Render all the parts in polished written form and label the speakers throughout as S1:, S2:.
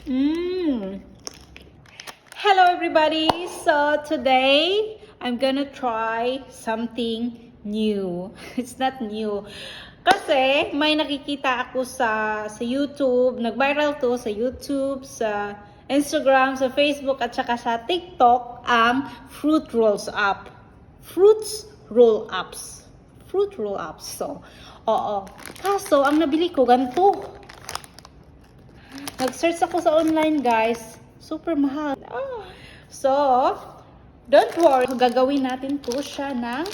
S1: Mmm. Hello everybody. So today I'm gonna try something new. It's not new. Kasi may nakikita ako sa YouTube, nag-viral to sa YouTube, sa Instagram, sa Facebook at saka sa TikTok ang fruit rolls up. Fruits roll ups. Fruit roll ups. So, oo. Kaso ang nabili ko ganito. Nag-search ako sa online, guys. Super mahal. So, don't worry. Gagawin natin to siya ng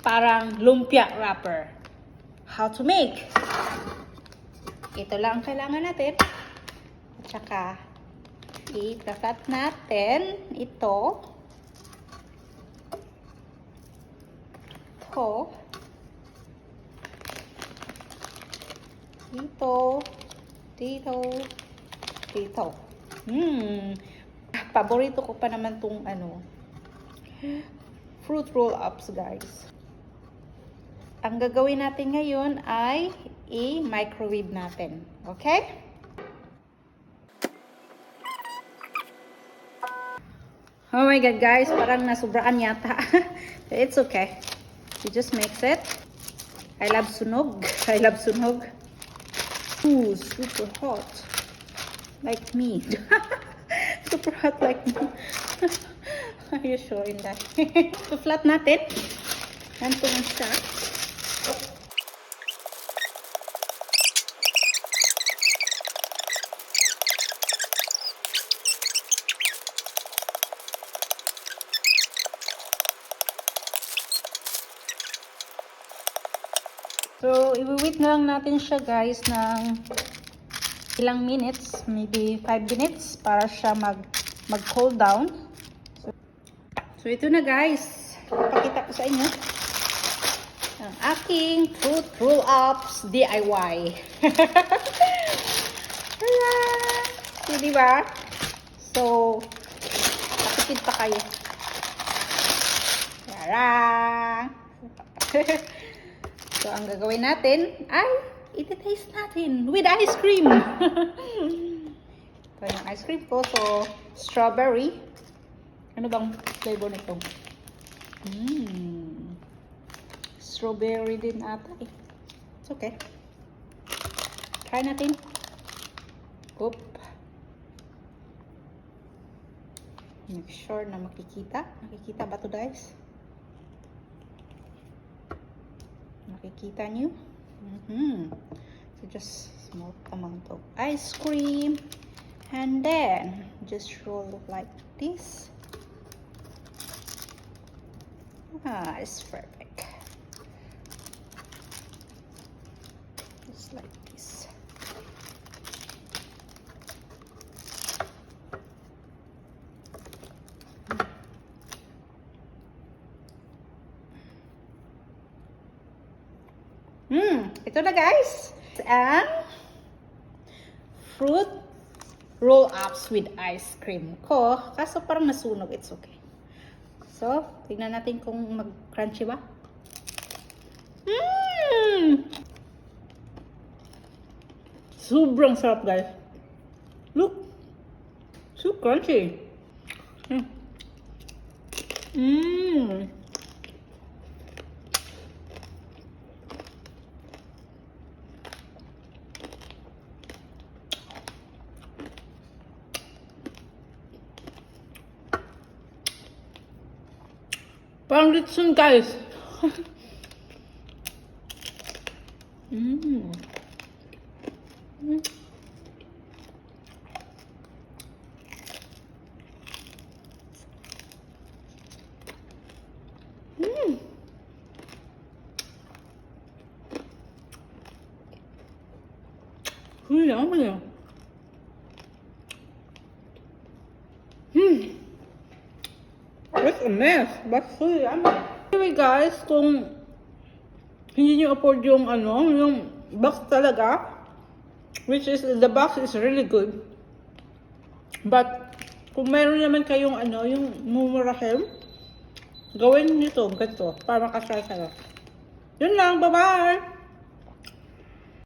S1: parang lumpia wrapper. How to make? Ito lang ang kailangan natin. At saka, i-flat natin ito. Dito. Paborito ko pa naman tong fruit roll ups, guys. Ang gagawin natin ngayon ay i-microwave natin. Okay? Oh my god, guys, parang nasubraan yata. It's okay. You just mix it. I love sunog. Ooh, super hot. Like me. Super hot like me. Are you sure in that? So, flat natin. Ganito lang siya. So, i-wait na lang natin siya, guys, ng ilang minutes, maybe 5 minutes para siya mag-cool down. So ito na, guys. Ipakita ko sa inyo ang aking fruit roll ups DIY. So, diba? So, nakikid pa kayo. Tarang! So, ang gagawin natin ay iti-taste natin with ice cream. Ito yung ice cream ko. So, strawberry. Ano bang flavor nito? Strawberry din ata eh. It's okay. Try natin. Oop. Make sure na makikita. Makikita ba ito, guys? Makikita nyo? So just small amount of ice cream and then just roll like this. It's perfect. Just like this. Ito na, guys. Ang fruit roll ups with ice cream ko. Kaso parang nasunog. It's okay. So, tignan natin kung mag-crunchy ba. Sobrang sarap, guys. Look. So crunchy. Parang lechon, guys. Yummy. It's a mess, but so yummy. Anyway, guys, kung hindi nyo afford yung yung box talaga, which is the box is really good. But kung meron naman kayong yung mumurahin, gawin nyo to ganito para makasaya kayo. Yun lang, bye-bye!